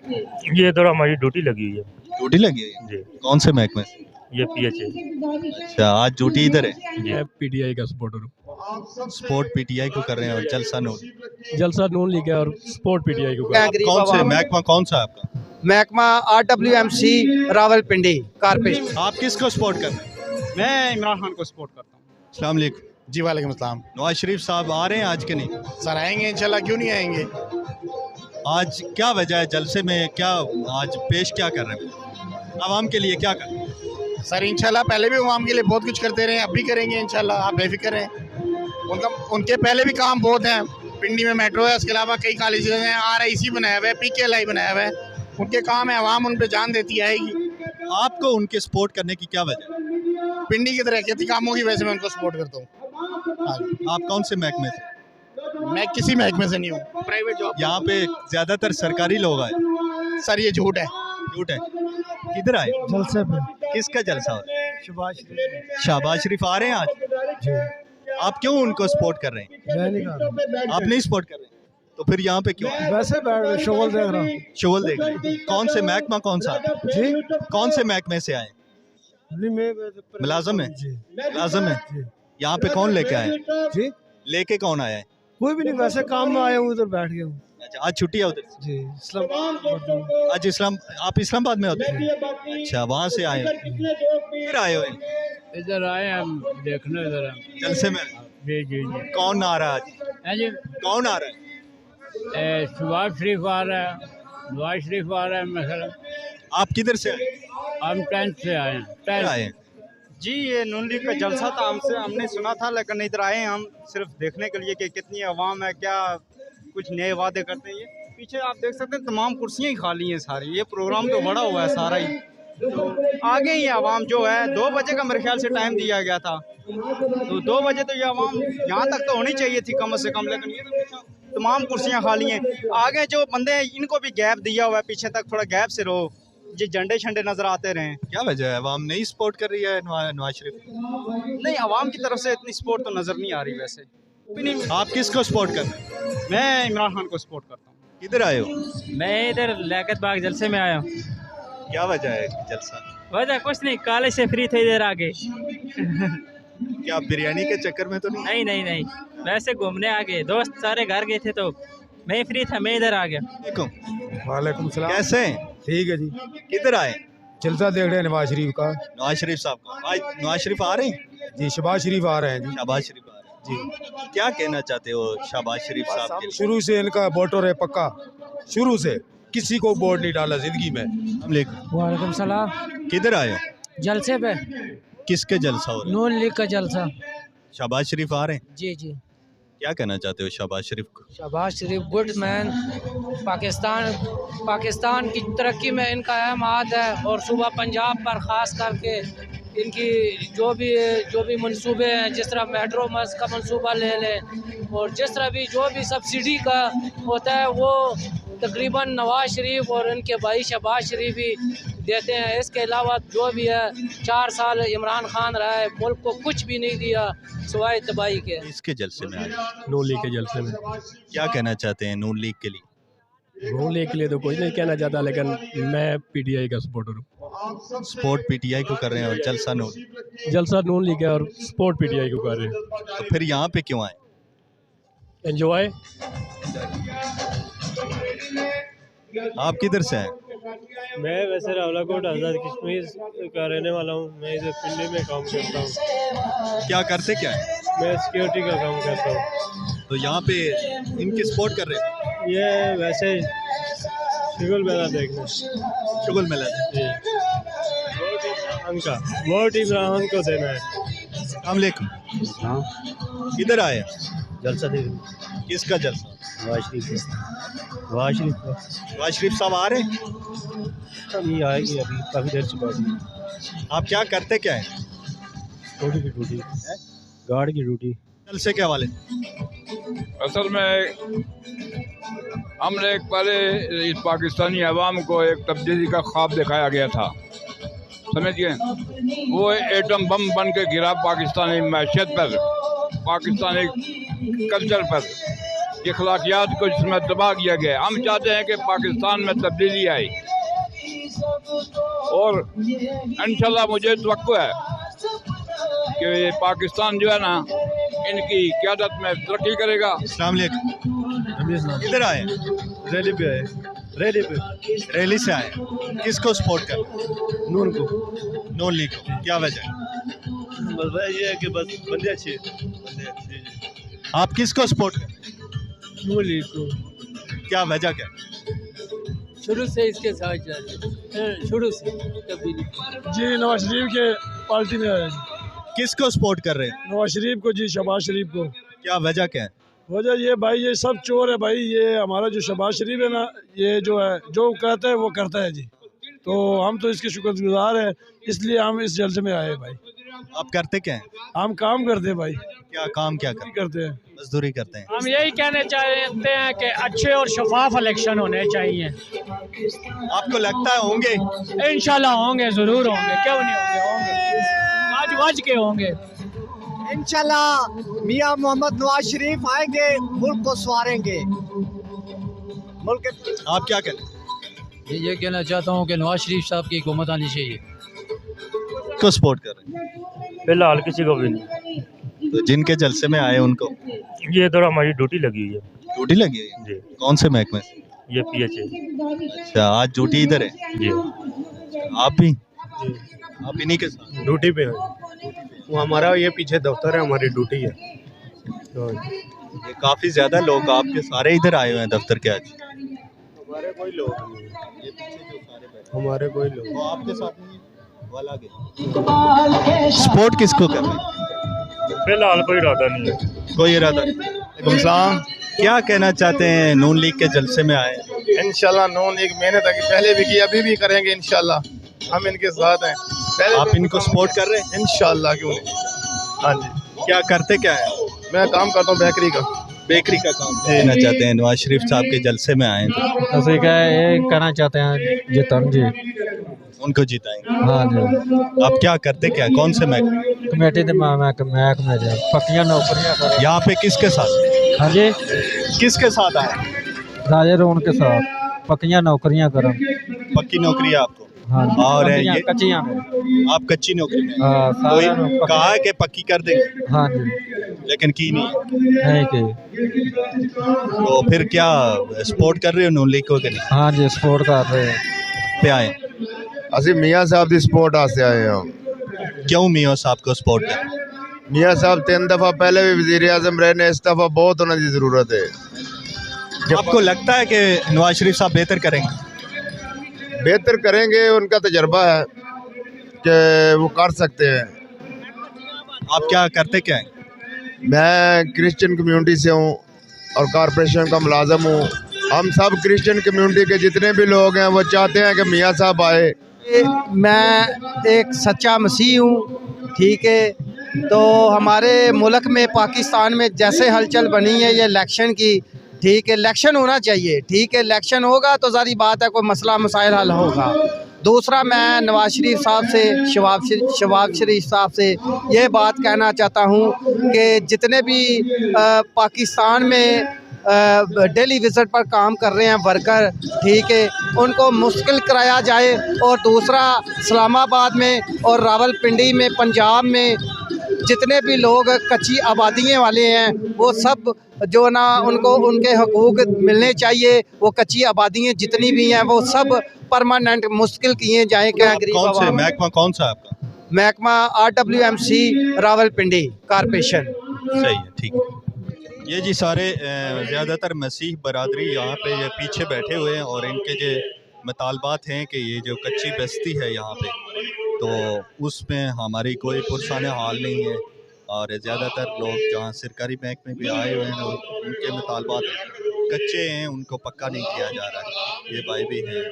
ये इधर हमारी ड्यूटी लगी हुई है। ड्यूटी लगी है जी, कौन से महकमे से? ये PH है। अच्छा, आज ड्यूटी इधर है। जी, मैं पीटीआई का सपोर्टर हूँ। स्पोर्ट पीटीआई को कर रहे हैं और जलसा नून। जलसा नून लीग है और स्पोर्ट पीटीआई को आप कौन से महकमा कौन सा है आपका? महकमा RWMC रावलपिंडी कारपेट। आप किसको सपोर्ट कर रहे हैं? मैं इमरान खान को सपोर्ट करता हूँ। अस्सलाम वालेकुम। जी वालेकुम अस्सलाम। नवाज शरीफ साहब आ रहे हैं आज के नहीं? सर आएंगे इंशाल्लाह, क्यों नहीं आएंगे। आज क्या वजह है जलसे में, क्या आज पेश क्या कर रहे हैं आवाम के लिए, क्या कर रहे हैं? सर इंशाल्लाह पहले भी आवाम के लिए बहुत कुछ करते रहे, अब भी करेंगे इंशाल्लाह, आप बेफिक्र रहें। उनके पहले भी काम बहुत हैं। पिंडी में मेट्रो है, उसके अलावा कई कॉलेज हैं, RIC बनाया हुआ है, PKLI बनाया हुआ है। उनके काम है, आवाम उन पर जान देती आएगी। आपको उनके सपोर्ट करने की क्या वजह है? पिंडी की तरक्याती कामों की वजह से मैं उनको सपोर्ट करता हूँ। आप कौन से महकमे से? मैं किसी महकमे से नहीं हूँ, प्राइवेट जॉब। यहाँ पे ज्यादातर सरकारी लोग आए। सर ये झूठ है। झूठ है? किधर आए? जलसे पे किसका जलसा हो रहा है? शहबाज शहबाज शरीफ आ रहे हैं आज। आप क्यों उनको सपोर्ट कर रहे हैं? मैं नहीं कर रहा, आप नहीं सपोर्ट कर रहे हैं तो फिर यहाँ पे क्यों आए? वैसे शोगल देख रहा हूँ। शोल देख रहे हैं। कौन से महकमा, कौन सा? जी कौन से महकमे से आए? मुलाजम है? मुलाजम है। यहाँ पे कौन लेके आए? जी लेके कौन आया है? कोई भी नहीं, वैसे काम में आया हूँ, उधर बैठ गया हूँ। अच्छा, आज छुट्टी है उधर? जी आज आप इस्लामाबाद में होते हैं? अच्छा, वहाँ से आए हो? फिर आए हो इधर आए हम देखने, इधर जलसे में? जी जी कौन आ रहा है जी। आज? कौन आ रहा है? शहबाज शरीफ आ रहा है, नवाज शरीफ आ रहा है। मसलन आप किधर से आए? हम 10th से आए हैं। फिर आए हैं? जी, ये नून लीग का जलसा था, हमने सुना था, लेकिन इधर आए हैं हम सिर्फ देखने के लिए कि कितनी आवाम है, क्या कुछ नए वादे करते हैं। ये पीछे आप देख सकते हैं तमाम कुर्सियां ही खाली हैं सारी। ये प्रोग्राम तो बड़ा हुआ है सारा ही, तो आगे ही आवाम जो है 2 बजे का मेरे ख्याल से टाइम दिया गया था, तो 2 बजे तो ये आवाम यहाँ तक तो होनी चाहिए थी कम से कम, लेकिन ये तो पीछे तमाम कुर्सियाँ खाली हैं। आगे जो बंदे हैं इनको भी गैप दिया हुआ है, पीछे तक थोड़ा गैप से रहो, ये झंडे शंडे नजर आते रहे। क्या वजह है, आवाम नहीं सपोर्ट कर रही है नवाज शरीफ? नहीं, आवाम की तरफ से इतनी सपोर्ट तो नजर नहीं आ रही वैसे। आप किसको सपोर्ट कर रहे हैं? मैं इमरान खान को सपोर्ट करता हूँ। किधर आए हो? मैं इधर लियाकत बाग जलसे में आया हूँ। क्या वजह है जलसा? वजह कुछ नहीं, कॉलेज से फ्री थे इधर आगे। क्या बिरयानी के चक्कर में तो नहीं? नहीं नहीं नहीं, वैसे घूमने आ गए, दोस्त सारे घर गए थे तो मैं फ्री था, मैं इधर आ गया। वालेकुम सलाम। कैसे हैं? ठीक है जी, किधर आए? जलसा देख रहे हैं नवाज शरीफ का। नवाज शरीफ साहब का आज नवाज शरीफ आ रहे हैं? जी शहबाज शरीफ आ रहे हैं जी। शहबाज शरीफ आ रहे हैं जी। क्या कहना चाहते हो शहबाज शरीफ साहब के लिए? शुरू से इनका वोटर है पक्का, शुरू से किसी को वोट नहीं डाला जिंदगी में। वालेकुम सलाम। किधर आए हो? जलसे पे किसके जलसा हो रहा है? नून लीग का जलसा। शहबाज शरीफ आ रहे हैं? जी जी। क्या कहना चाहते हो शहबाज शरीफ को? शहबाज शरीफ गुड मैन, पाकिस्तान की तरक्की में इनका अहम हाथ है, और सूबा पंजाब पर ख़ास करके इनकी जो भी मंसूबे हैं, जिस तरह मेट्रो मस का मंसूबा ले लें, और जिस तरह भी जो भी सब्सिडी का होता है वो तकरीबन नवाज शरीफ और इनके भाई शहबाज शरीफ ही देते हैं। इसके अलावा जो भी है 4 साल इमरान खान रहा है, मुल्क को कुछ भी नहीं दिया सिवाय तबाही के। इसके जलसे में आए? नून लीग के जलसे में। क्या कहना चाहते हैं नून लीग के लिए? नून लीग के लिए तो कोई नहीं कहना चाहता, लेकिन मैं पीटीआई का सपोर्टर हूँ। सपोर्ट पीटीआई को कर रहे हैं और जलसा नून। जलसा नून लीग है और स्पोर्ट पीटीआई को कर रहे हैं। तो फिर यहाँ पे क्यों आए? एंजॉय। आप किधर से हैं? मैं वैसे रावलाकोट आज़ाद कश्मीर का रहने वाला हूँ। मैं इधर पिंडी में काम करता हूँ। क्या करते क्या है? मैं सिक्योरिटी का काम करता हूँ। तो यहाँ पे इनकी सपोर्ट कर रहे हैं? ये वैसे शुगल मेला देखना। शुगल मेला जी, वोट इमरान को देना है। अस्सलाम वालेकुम। किधर आए? जलसा देख। किसका जलसा? नवाज शरीफ साहब आ रहे हैं? अभी आएगी, अभी काफ़ी देर से बैठी। आप क्या करते क्या हैं? ड्यूटी की ड्यूटी, गार्ड की ड्यूटी। जलसे के हवाले? असल में हमने एक पहले इस पाकिस्तानी अवाम को एक तब्दीली का ख्वाब दिखाया गया था, समझिए। वो एटम बम बन के गिरा पाकिस्तानी मैशियत पर, पाकिस्तानी कल्चर पर। अखलाकियात को इसमें तबाह किया गया। हम चाहते हैं कि पाकिस्तान में तब्दीली आए और इंशाल्लाह मुझे तवक्को है कि पाकिस्तान जो है ना इनकी क़यादत में तरक्की करेगा। अस्सलाम वालेकुम। इधर आए रैली पे आए, रैली से आए, किसको सपोर्ट कर? नून को। नून लीग को, क्या वजह? बस भाई ये है कि बस बंदे अच्छे हैं। आप किसको सपोर्ट कर? नून लीग को। क्या वजह क्या? शुरू से इसके साथ जा रहे हैं, शुरू से कभी नहीं। जी नवाज शरीफ के पार्टी में आए। किसको सपोर्ट कर रहे हैं? नवाज शरीफ को जी, शहबाज शरीफ को। क्या वजह क्या है? वजह ये भाई ये सब चोर है भाई। ये हमारा जो शहबाज शरीफ है ना, ये जो है जो कहता है वो करता है जी। तो हम तो इसके शुक्रगुजार हैं, इसलिए हम इस जलसे में आए भाई। आप करते क्या हैं? हम काम करते हैं भाई। क्या काम क्या करते हैं? मजदूरी करते हैं। हम यही कहना चाहते हैं कि अच्छे और शफाफ इलेक्शन होने चाहिए। आपको लगता है होंगे? इंशाल्लाह होंगे, ज़रूर होंगे, क्यों नहीं होंगे, होंगे आज के होंगे इंशाल्लाह। मियां मोहम्मद नवाज शरीफ आएंगे, मुल्क को संवारेंगे। मुल्क आप क्या कहते हैं? ये कहना चाहता हूँ कि नवाज शरीफ साहब की हुकूमत आनी चाहिए। को सपोर्ट कर रहे हैं? फिलहाल किसी को भी नहीं। तो जिनके जलसे में आए उनको? ये इधर हमारी ड्यूटी लगी हुई है। ड्यूटी लगी है जी। कौन से महकमे? ये PH। अच्छा, आज ड्यूटी इधर है जी। आप भी? आप इन्हीं के साथ ड्यूटी पे है। वो हमारा ये पीछे दफ्तर है, हमारी ड्यूटी है। तो ये काफ़ी ज़्यादा लोग आपके सारे इधर आए हुए हैं दफ्तर के आज। हमारे कोई लोग नहीं, हमारे कोई लोग वो आपके साथ नहीं वाला गया। सपोर्ट किसको कर रहे हैं? फिलहाल कोई इरादा नहीं है। कोई इरादा नहीं। क्या कहना चाहते हैं? नून लीग के जलसे में आए। इंशाल्लाह नून लीग मेहनत पहले भी की, अभी भी करेंगे इंशाल्लाह। हम इनके साथ हैं। आप इनको सपोर्ट कर रहे हैं? इंशाल्लाह, क्यों नहीं। हाँ जी। क्या करते क्या है? मैं काम करता हूँ बेकरी का। बेकरी का काम कहना चाहते हैं? नवाज शरीफ साहब के जलसे में आए तो ऐसे क्या ये कहना चाहते हैं जितन जी, उनको जिताएंगे। हाँ जी। आप क्या करते क्या? कौन से महकमे? कमेटी के महकमे जो पक्कियां नौकरियां करें। यहाँ पे किसके साथ? हाँ जी, किसके साथ आए? राजे रोन के साथ पक्कियां नौकरियां करें। पक्की नौकरी है आपको? हाँ जी। और ये कच्चियां में। आप कच्ची नौकरी में? हाँ, कोई कहा है कि पक्की कर देंगे? हाँ जी, लेकिन की नहीं। नहीं की। तो फिर क्या सपोर्ट कर रहे हो नून लीग को कि नहीं? हाँ जी, सपोर्ट कर रहे हैं। पे आए? ਅਸੀਂ ਮੀਆਂ ਸਾਹਿਬ ਦੀ ਸਪੋਰਟ ਵਾਸਤੇ ਆਏ ਹਾਂ। क्यों मियाँ साहब को सपोर्ट कर? ਮੀਆਂ ਸਾਹਿਬ 3 दफ़ा पहले भी वज़ीर आज़म रहे ने, इस दफ़ा बहुत उन्हों की ज़रूरत है। आपको लगता है कि नवाज शरीफ साहब बेहतर करेंगे? बेहतर करेंगे, उनका तजर्बा है कि वो कर सकते हैं। आप क्या करते क्या हैं? मैं क्रिश्चियन कम्युनिटी से हूँ और कॉरपोरेशन का मुलाजम हूँ। हम सब क्रिश्चियन कम्युनिटी के जितने भी लोग हैं वो चाहते हैं कि मियाँ साहब आए। मैं एक सच्चा मसीह हूँ, ठीक है। तो हमारे मुल्क में पाकिस्तान में जैसे हलचल बनी है ये इलेक्शन की, ठीक है, इलेक्शन होना चाहिए, ठीक है। इलेक्शन होगा तो सारी बात है, कोई मसला मसाइल हल होगा। दूसरा, मैं नवाज शरीफ साहब से, शहबाज शरीफ साहब से ये बात कहना चाहता हूँ कि जितने भी पाकिस्तान में डेली विज़िट पर काम कर रहे हैं वर्कर, ठीक है, उनको मुश्किल कराया जाए। और दूसरा, इस्लामाबाद में और रावलपिंडी में, पंजाब में जितने भी लोग कच्ची आबादियों वाले हैं वो सब जो ना उनको उनके हकूक़ मिलने चाहिए। वो कच्ची आबादियाँ जितनी भी हैं वो सब परमानेंट मुश्किल किए जाएँ। क्या कौन से महकमा कौन सा आपका? महकमा RWMC रावलपिंडी कॉरपोरेशन। सही है, ठीक है। ये जी सारे ज़्यादातर मसीह बरादरी यहाँ पे ये पीछे बैठे हुए हैं और इनके जो मुतालबात हैं कि ये जो कच्ची बस्ती है यहाँ पे, तो उसमें हमारी कोई पुरसाने हाल नहीं है। और ज़्यादातर लोग जहाँ सरकारी बैंक में भी आए हुए हैं उनके मुतालबात कच्चे हैं, उनको पक्का नहीं किया जा रहा है। ये भाई भी हैं।